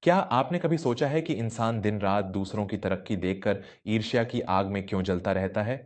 क्या आपने कभी सोचा है कि इंसान दिन रात दूसरों की तरक्की देखकर ईर्ष्या की आग में क्यों जलता रहता है?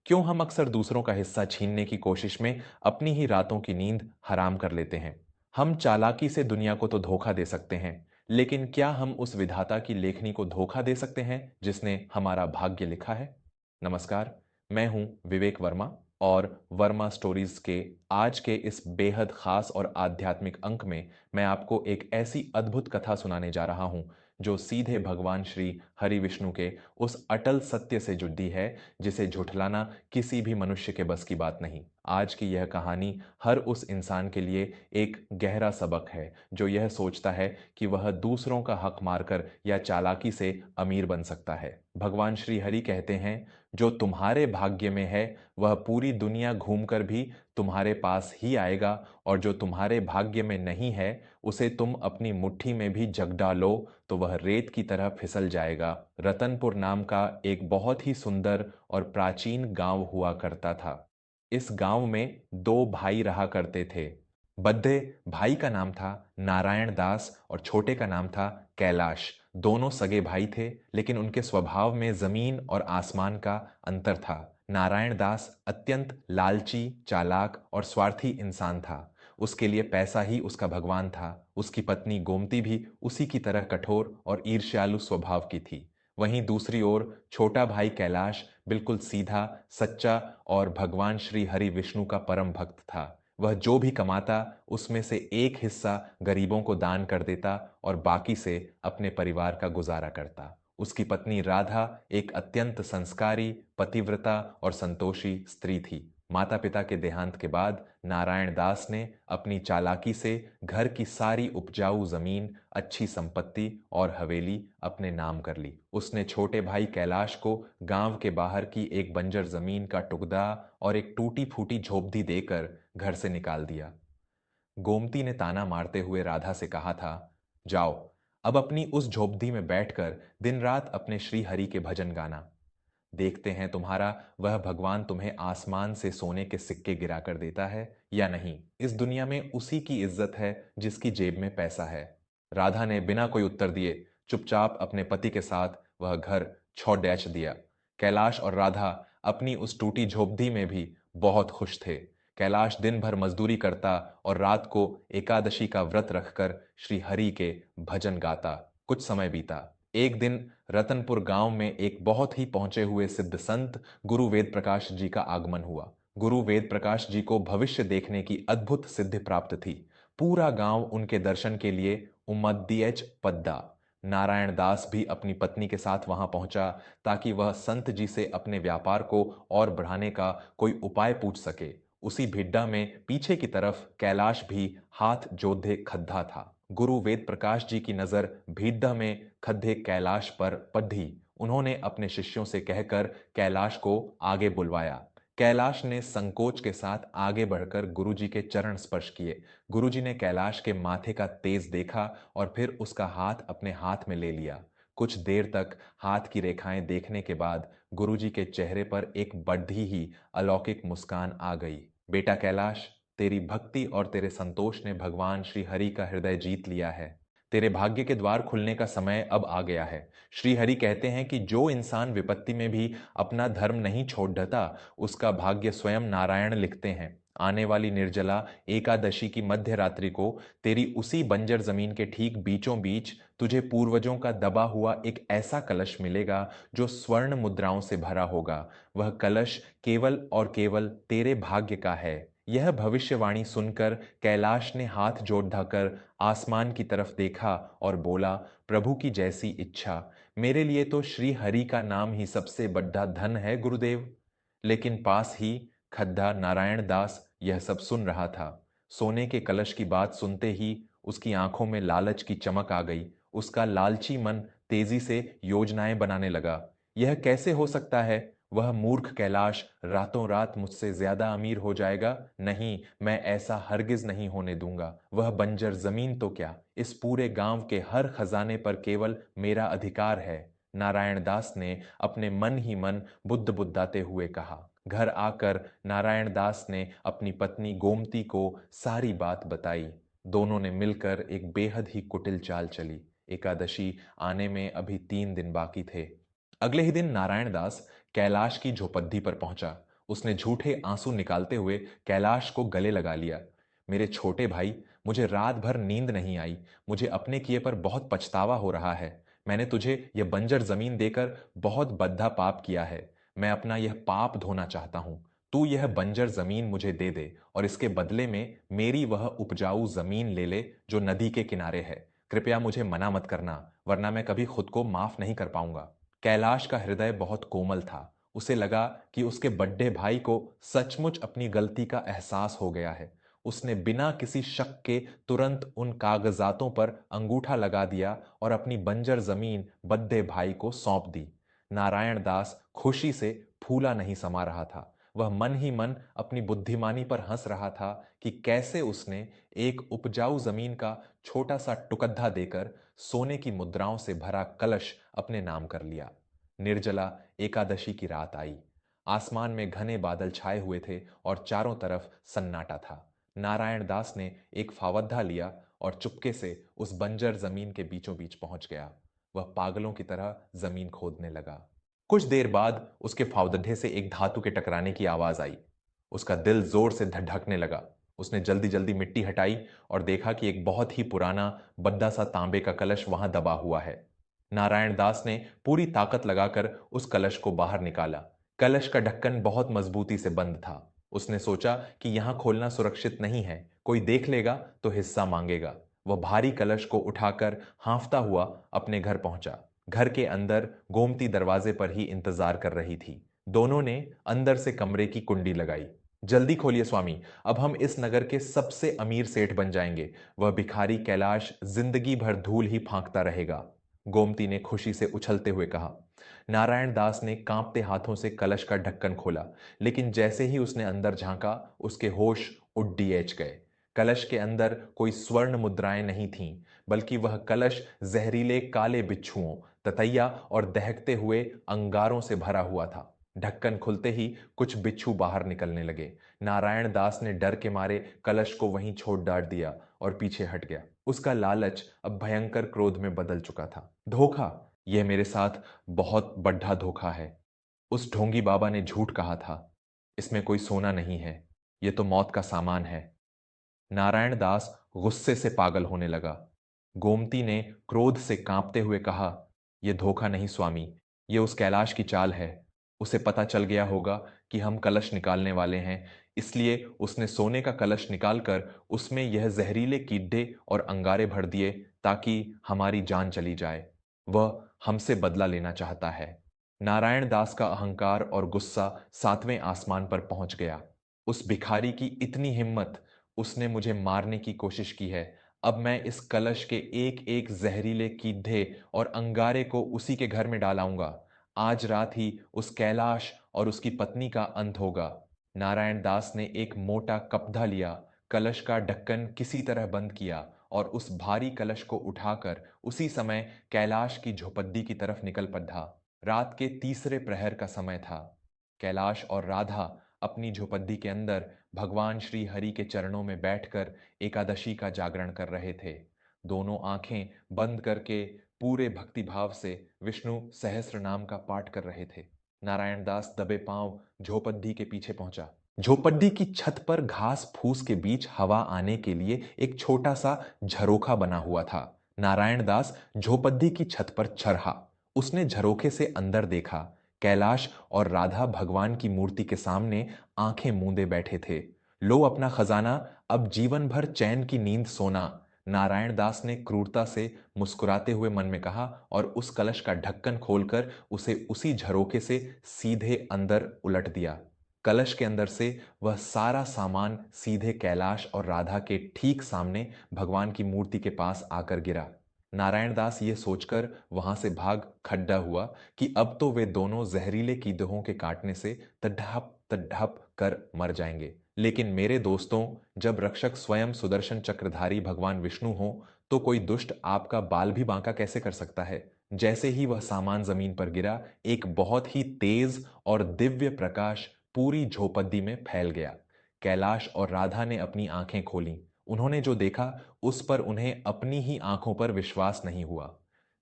क्यों हम अक्सर दूसरों का हिस्सा छीनने की कोशिश में अपनी ही रातों की नींद हराम कर लेते हैं? हम चालाकी से दुनिया को तो धोखा दे सकते हैं, लेकिन क्या हम उस विधाता की लेखनी को धोखा दे सकते हैं जिसने हमारा भाग्य लिखा है? नमस्कार, मैं हूं विवेक वर्मा और वर्मा स्टोरीज के आज के इस बेहद खास और आध्यात्मिक अंक में मैं आपको एक ऐसी अद्भुत कथा सुनाने जा रहा हूं जो सीधे भगवान श्री हरि विष्णु के उस अटल सत्य से जुड़ी है जिसे झुठलाना किसी भी मनुष्य के बस की बात नहीं। आज की यह कहानी हर उस इंसान के लिए एक गहरा सबक है जो यह सोचता है कि वह दूसरों का हक मारकर या चालाकी से अमीर बन सकता है। भगवान श्री हरि कहते हैं, जो तुम्हारे भाग्य में है वह पूरी दुनिया घूमकर भी तुम्हारे पास ही आएगा, और जो तुम्हारे भाग्य में नहीं है उसे तुम अपनी मुट्ठी में भी जग डालो तो वह रेत की तरह फिसल जाएगा। रतनपुर नाम का एक बहुत ही सुंदर और प्राचीन गांव हुआ करता था। इस गांव में दो भाई रहा करते थे। बड्डे भाई का नाम था नारायण दास और छोटे का नाम था कैलाश। दोनों सगे भाई थे, लेकिन उनके स्वभाव में जमीन और आसमान का अंतर था। नारायण दास अत्यंत लालची, चालाक और स्वार्थी इंसान था। उसके लिए पैसा ही उसका भगवान था। उसकी पत्नी गोमती भी उसी की तरह कठोर और ईर्ष्यालु स्वभाव की थी। वहीं दूसरी ओर छोटा भाई कैलाश बिल्कुल सीधा, सच्चा और भगवान श्री हरि विष्णु का परम भक्त था। वह जो भी कमाता उसमें से एक हिस्सा गरीबों को दान कर देता और बाकी से अपने परिवार का गुजारा करता। उसकी पत्नी राधा एक अत्यंत संस्कारी, पतिव्रता और संतोषी स्त्री थी। माता पिता के देहांत के बाद नारायण दास ने अपनी चालाकी से घर की सारी उपजाऊ जमीन, अच्छी संपत्ति और हवेली अपने नाम कर ली। उसने छोटे भाई कैलाश को गांव के बाहर की एक बंजर जमीन का टुकड़ा और एक टूटी फूटी झोपड़ी देकर घर से निकाल दिया। गोमती ने ताना मारते हुए राधा से कहा था, जाओ, अब अपनी उस झोपड़ी में बैठकर दिन रात अपने श्री हरि के भजन गाना। देखते हैं तुम्हारा वह भगवान तुम्हें आसमान से सोने के सिक्के गिरा कर देता है या नहीं। इस दुनिया में उसी की इज्जत है जिसकी जेब में पैसा है। राधा ने बिना कोई उत्तर दिए चुपचाप अपने पति के साथ वह घर छोड़ डैच दिया। कैलाश और राधा अपनी उस टूटी झोपड़ी में भी बहुत खुश थे। कैलाश दिन भर मजदूरी करता और रात को एकादशी का व्रत रखकर श्री हरि के भजन गाता। कुछ समय बीता। एक दिन रतनपुर गांव में एक बहुत ही पहुंचे हुए सिद्ध संत गुरु वेद प्रकाश जी का आगमन हुआ। गुरु वेद प्रकाश जी को भविष्य देखने की अद्भुत सिद्धि प्राप्त थी। पूरा गांव उनके दर्शन के लिए उमद्दिएच पद्दा। नारायण दास भी अपनी पत्नी के साथ वहां पहुंचा ताकि वह संत जी से अपने व्यापार को और बढ़ाने का कोई उपाय पूछ सके। उसी भिड्डा में पीछे की तरफ कैलाश भी हाथ जोधे खद्धा था। गुरु वेद प्रकाश जी की नजर भीड्डा में खद्दे कैलाश पर पड़ी। उन्होंने अपने शिष्यों से कहकर कैलाश को आगे बुलवाया। कैलाश ने संकोच के साथ आगे बढ़कर गुरुजी के चरण स्पर्श किए। गुरुजी ने कैलाश के माथे का तेज देखा और फिर उसका हाथ अपने हाथ में ले लिया। कुछ देर तक हाथ की रेखाएं देखने के बाद गुरुजी के चेहरे पर एक बड़ी ही अलौकिक मुस्कान आ गई। बेटा कैलाश, तेरी भक्ति और तेरे संतोष ने भगवान श्री हरि का हृदय जीत लिया है। तेरे भाग्य के द्वार खुलने का समय अब आ गया है। श्री हरि कहते हैं कि जो इंसान विपत्ति में भी अपना धर्म नहीं छोड़ता, उसका भाग्य स्वयं नारायण लिखते हैं। आने वाली निर्जला एकादशी की मध्य रात्रि को तेरी उसी बंजर जमीन के ठीक बीचों बीच तुझे पूर्वजों का दबा हुआ एक ऐसा कलश मिलेगा जो स्वर्ण मुद्राओं से भरा होगा। वह कलश केवल और केवल तेरे भाग्य का है। यह भविष्यवाणी सुनकर कैलाश ने हाथ जोड़ आसमान की तरफ देखा और बोला, प्रभु की जैसी इच्छा। मेरे लिए तो श्री हरि का नाम ही सबसे बड़ा धन है गुरुदेव। लेकिन पास ही खद्दा नारायण दास यह सब सुन रहा था। सोने के कलश की बात सुनते ही उसकी आंखों में लालच की चमक आ गई। उसका लालची मन तेजी से योजनाएं बनाने लगा। यह कैसे हो सकता है? वह मूर्ख कैलाश रातों रात मुझसे ज्यादा अमीर हो जाएगा। नहीं, मैं ऐसा हरगिज नहीं होने दूंगा। वह बंजर जमीन तो क्या, इस पूरे गांव के हर खजाने पर केवल मेरा अधिकार है। नारायण दास ने अपने मन ही मन बुद्ध बुद्धाते हुए कहा। घर आकर नारायण दास ने अपनी पत्नी गोमती को सारी बात बताई। दोनों ने मिलकर एक बेहद ही कुटिल चाल चली। एकादशी आने में अभी 3 दिन बाकी थे। अगले ही दिन नारायण दास कैलाश की झोपड़ी पर पहुंचा। उसने झूठे आंसू निकालते हुए कैलाश को गले लगा लिया। मेरे छोटे भाई, मुझे रात भर नींद नहीं आई। मुझे अपने किए पर बहुत पछतावा हो रहा है। मैंने तुझे यह बंजर जमीन देकर बहुत बद्धा पाप किया है। मैं अपना यह पाप धोना चाहता हूं। तू यह बंजर जमीन मुझे दे दे और इसके बदले में मेरी वह उपजाऊ जमीन ले ले जो नदी के किनारे है। कृपया मुझे मना मत करना, वरना मैं कभी खुद को माफ नहीं कर पाऊंगा। कैलाश का हृदय बहुत कोमल था। उसे लगा कि उसके बड्डे भाई को सचमुच अपनी गलती का एहसास हो गया है। उसने बिना किसी शक के तुरंत उन कागजातों पर अंगूठा लगा दिया और अपनी बंजर जमीन बद्दे भाई को सौंप दी। नारायण दास खुशी से फूला नहीं समा रहा था। वह मन ही मन अपनी बुद्धिमानी पर हंस रहा था कि कैसे उसने एक उपजाऊ जमीन का छोटा सा टुकड़ा देकर सोने की मुद्राओं से भरा कलश अपने नाम कर लिया। निर्जला एकादशी की रात आई। आसमान में घने बादल छाए हुए थे और चारों तरफ सन्नाटा था। नारायण दास ने एक फावद्दा लिया और चुपके से उस बंजर जमीन के बीचों बीच पहुंच गया। वह पागलों की तरह जमीन खोदने लगा। कुछ देर बाद उसके फावदे से एक धातु के टकराने की आवाज आई। उसका दिल जोर से धड़कने लगा। उसने जल्दी जल्दी मिट्टी हटाई और देखा कि एक बहुत ही पुराना बद्दा सा तांबे का कलश वहां दबा हुआ है। नारायण दास ने पूरी ताकत लगाकर उस कलश को बाहर निकाला। कलश का ढक्कन बहुत मजबूती से बंद था। उसने सोचा कि यहां खोलना सुरक्षित नहीं है, कोई देख लेगा तो हिस्सा मांगेगा। वह भारी कलश को उठाकर हांफता हुआ अपने घर पहुंचा। घर के अंदर गोमती दरवाजे पर ही इंतजार कर रही थी। दोनों ने अंदर से कमरे की कुंडी लगाई। जल्दी खोलिए स्वामी, अब हम इस नगर के सबसे अमीर सेठ बन जाएंगे। वह भिखारी कैलाश जिंदगी भर धूल ही फांकता रहेगा, गोमती ने खुशी से उछलते हुए कहा। नारायण दास ने कांपते हाथों से कलश का ढक्कन खोला, लेकिन जैसे ही उसने अंदर झांका उसके होश उड्डीएच गए। कलश के अंदर कोई स्वर्ण मुद्राएं नहीं थीं, बल्कि वह कलश जहरीले काले बिच्छुओं, ततैया और दहकते हुए अंगारों से भरा हुआ था। ढक्कन खुलते ही कुछ बिच्छू बाहर निकलने लगे। नारायण दास ने डर के मारे कलश को वहीं छोड़ डाल दिया और पीछे हट गया। उसका लालच अब भयंकर क्रोध में बदल चुका था। धोखा, यह मेरे साथ बहुत बड़ा धोखा है। उस ढोंगी बाबा ने झूठ कहा था। इसमें कोई सोना नहीं है, यह तो मौत का सामान है। नारायण दास गुस्से से पागल होने लगा। गोमती ने क्रोध से कांपते हुए कहा, यह धोखा नहीं स्वामी, यह उस कैलाश की चाल है। उसे पता चल गया होगा कि हम कलश निकालने वाले हैं, इसलिए उसने सोने का कलश निकालकर उसमें यह जहरीले कीड़े और अंगारे भर दिए ताकि हमारी जान चली जाए। वह हमसे बदला लेना चाहता है। नारायण दास का अहंकार और गुस्सा सातवें आसमान पर पहुंच गया। उस भिखारी की इतनी हिम्मत, उसने मुझे मारने की कोशिश की है। अब मैं इस कलश के एक एक जहरीले कीड़े और अंगारे को उसी के घर में डालाऊंगा। आज रात ही उस कैलाश और उसकी पत्नी का अंत होगा। नारायण दास ने एक मोटा कपड़ा लिया, कलश का ढक्कन किसी तरह बंद किया और उस भारी कलश को उठाकर उसी समय कैलाश की झोपड़ी की तरफ निकल पड़ा। रात के तीसरे प्रहर का समय था। कैलाश और राधा अपनी झोपड़ी के अंदर भगवान श्री हरि के चरणों में बैठकर एकादशी का जागरण कर रहे थे। दोनों आंखें बंद करके पूरे भक्तिभाव से विष्णु सहस्त्र नाम का पाठ कर रहे थे। नारायण दास दबे पांव झोपड़ी के पीछे पहुंचा। झोपड़ी की छत पर घास फूस के बीच हवा आने के लिए एक छोटा सा झरोखा बना हुआ था। नारायण दास झोपड़ी की छत पर चढ़ा। उसने झरोखे से अंदर देखा। कैलाश और राधा भगवान की मूर्ति के सामने आंखें मूंदे बैठे थे। लो अपना खजाना, अब जीवन भर चैन की नींद सोना, नारायण दास ने क्रूरता से मुस्कुराते हुए मन में कहा और उस कलश का ढक्कन खोलकर उसे उसी झरोखे से सीधे अंदर उलट दिया। कलश के अंदर से वह सारा सामान सीधे कैलाश और राधा के ठीक सामने भगवान की मूर्ति के पास आकर गिरा। नारायण दास ये सोचकर वहां से भाग खड्डा हुआ कि अब तो वे दोनों जहरीले कीड़ों के काटने से तड़प तड़प कर मर जाएंगे। लेकिन मेरे दोस्तों, जब रक्षक स्वयं सुदर्शन चक्रधारी भगवान विष्णु हो तो कोई दुष्ट आपका बाल भी बांका कैसे कर सकता है। जैसे ही वह सामान जमीन पर गिरा, एक बहुत ही तेज और दिव्य प्रकाश पूरी झोपड़ी में फैल गया। कैलाश और राधा ने अपनी आंखें खोलीं। उन्होंने जो देखा उस पर उन्हें अपनी ही आंखों पर विश्वास नहीं हुआ।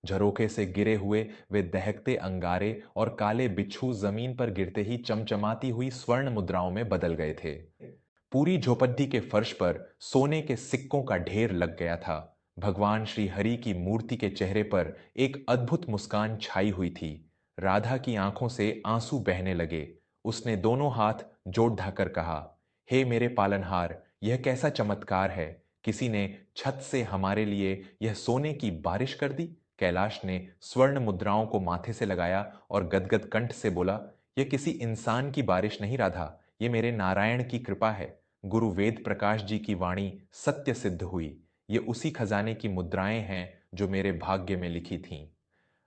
झरोखे से गिरे हुए वे दहकते अंगारे और काले बिच्छू जमीन पर गिरते ही चमचमाती हुई स्वर्ण मुद्राओं में बदल गए थे। पूरी झोपड़ी के फर्श पर सोने के सिक्कों का ढेर लग गया था। भगवान श्री हरि की मूर्ति के चेहरे पर एक अद्भुत मुस्कान छाई हुई थी। राधा की आंखों से आंसू बहने लगे। उसने दोनों हाथ जोड़ ढाकर कहा, हे मेरे पालनहार, यह कैसा चमत्कार है। किसी ने छत से हमारे लिए यह सोने की बारिश कर दी। कैलाश ने स्वर्ण मुद्राओं को माथे से लगाया और गदगद कंठ से बोला, यह किसी इंसान की बारिश नहीं राधा, ये मेरे नारायण की कृपा है। गुरु वेद प्रकाश जी की वाणी सत्य सिद्ध हुई। ये उसी खजाने की मुद्राएं हैं जो मेरे भाग्य में लिखी थीं।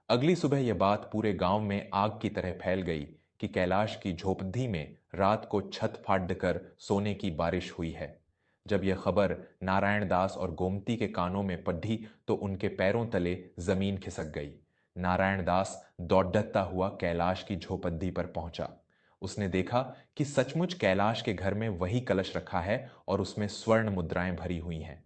अगली सुबह यह बात पूरे गांव में आग की तरह फैल गई कि कैलाश की झोपड़ी में रात को छत फाड़ कर सोने की बारिश हुई है। जब यह खबर नारायण दास और गोमती के कानों में पड़ी तो उनके पैरों तले जमीन खिसक गई। नारायण दास दौड़ता हुआ कैलाश की झोपड़ी पर पहुंचा। उसने देखा कि सचमुच कैलाश के घर में वही कलश रखा है और उसमें स्वर्ण मुद्राएं भरी हुई हैं।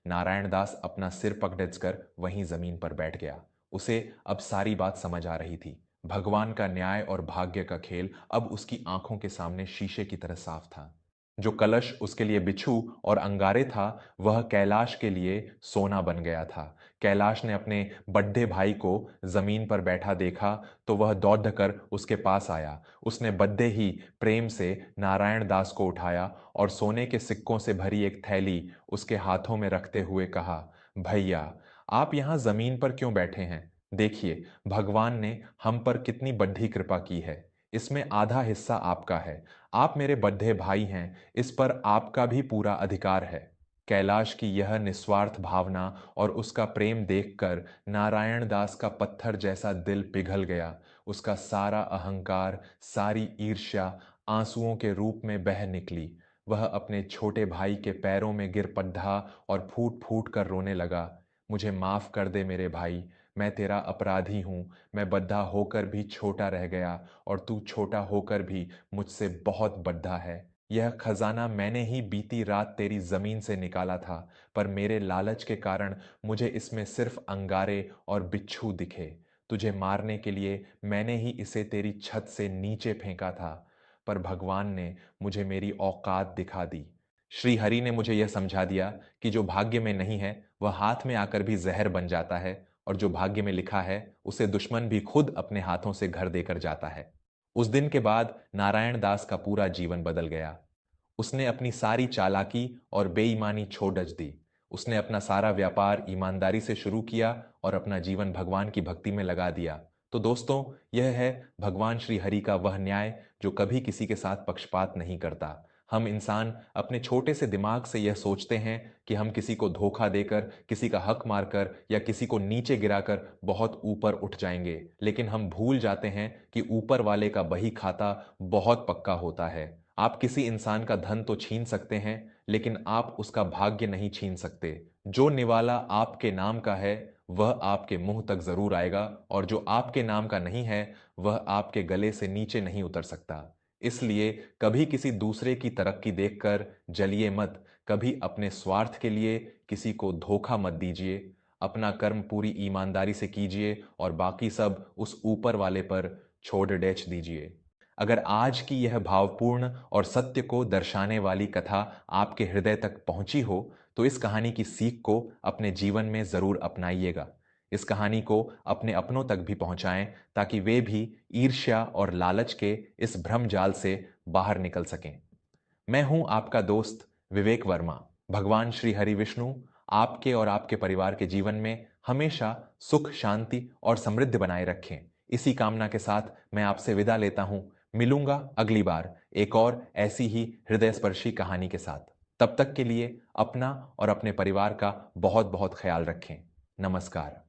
नारायण दास अपना सिर पकड़कर वहीं जमीन पर बैठ गया। उसे अब सारी बात समझ आ रही थी। भगवान का न्याय और भाग्य का खेल अब उसकी आंखों के सामने शीशे की तरह साफ था। जो कलश उसके लिए बिच्छू और अंगारे था, वह कैलाश के लिए सोना बन गया था। कैलाश ने अपने बड्ढे भाई को जमीन पर बैठा देखा तो वह दौड़कर उसके पास आया। उसने बड्ढे ही प्रेम से नारायण दास को उठाया और सोने के सिक्कों से भरी एक थैली उसके हाथों में रखते हुए कहा, भैया, आप यहाँ जमीन पर क्यों बैठे हैं? देखिए, भगवान ने हम पर कितनी बड़ी कृपा की है। इसमें आधा हिस्सा आपका है। आप मेरे बड्ढे भाई हैं, इस पर आपका भी पूरा अधिकार है। कैलाश की यह निस्वार्थ भावना और उसका प्रेम देखकर नारायण दास का पत्थर जैसा दिल पिघल गया। उसका सारा अहंकार, सारी ईर्ष्या आंसुओं के रूप में बह निकली। वह अपने छोटे भाई के पैरों में गिर पड़ा और फूट फूट कर रोने लगा। मुझे माफ कर दे मेरे भाई, मैं तेरा अपराधी हूं। मैं बद्धा होकर भी छोटा रह गया और तू छोटा होकर भी मुझसे बहुत बड़ा है। यह खजाना मैंने ही बीती रात तेरी जमीन से निकाला था, पर मेरे लालच के कारण मुझे इसमें सिर्फ अंगारे और बिच्छू दिखे। तुझे मारने के लिए मैंने ही इसे तेरी छत से नीचे फेंका था, पर भगवान ने मुझे मेरी औकात दिखा दी। श्री हरि ने मुझे यह समझा दिया कि जो भाग्य में नहीं है वह हाथ में आकर भी जहर बन जाता है, और जो भाग्य में लिखा है उसे दुश्मन भी खुद अपने हाथों से घर देकर जाता है। उस दिन के बाद नारायण दास का पूरा जीवन बदल गया। उसने अपनी सारी चालाकी और बेईमानी छोड़ दी। उसने अपना सारा व्यापार ईमानदारी से शुरू किया और अपना जीवन भगवान की भक्ति में लगा दिया। तो दोस्तों, यह है भगवान श्री हरि का वह न्याय जो कभी किसी के साथ पक्षपात नहीं करता। हम इंसान अपने छोटे से दिमाग से यह सोचते हैं कि हम किसी को धोखा देकर, किसी का हक मारकर या किसी को नीचे गिराकर बहुत ऊपर उठ जाएंगे, लेकिन हम भूल जाते हैं कि ऊपर वाले का बही खाता बहुत पक्का होता है। आप किसी इंसान का धन तो छीन सकते हैं, लेकिन आप उसका भाग्य नहीं छीन सकते। जो निवाला आपके नाम का है वह आपके मुंह तक जरूर आएगा, और जो आपके नाम का नहीं है वह आपके गले से नीचे नहीं उतर सकता। इसलिए कभी किसी दूसरे की तरक्की देखकर जलिए मत। कभी अपने स्वार्थ के लिए किसी को धोखा मत दीजिए। अपना कर्म पूरी ईमानदारी से कीजिए और बाकी सब उस ऊपर वाले पर छोड़ डेच दीजिए। अगर आज की यह भावपूर्ण और सत्य को दर्शाने वाली कथा आपके हृदय तक पहुंची हो तो इस कहानी की सीख को अपने जीवन में जरूर अपनाइएगा। इस कहानी को अपने अपनों तक भी पहुंचाएं ताकि वे भी ईर्ष्या और लालच के इस भ्रम जाल से बाहर निकल सकें। मैं हूं आपका दोस्त विवेक वर्मा। भगवान श्री हरि विष्णु आपके और आपके परिवार के जीवन में हमेशा सुख, शांति और समृद्धि बनाए रखें। इसी कामना के साथ मैं आपसे विदा लेता हूं। मिलूंगा अगली बार एक और ऐसी ही हृदय स्पर्शी कहानी के साथ। तब तक के लिए अपना और अपने परिवार का बहुत बहुत ख्याल रखें। नमस्कार।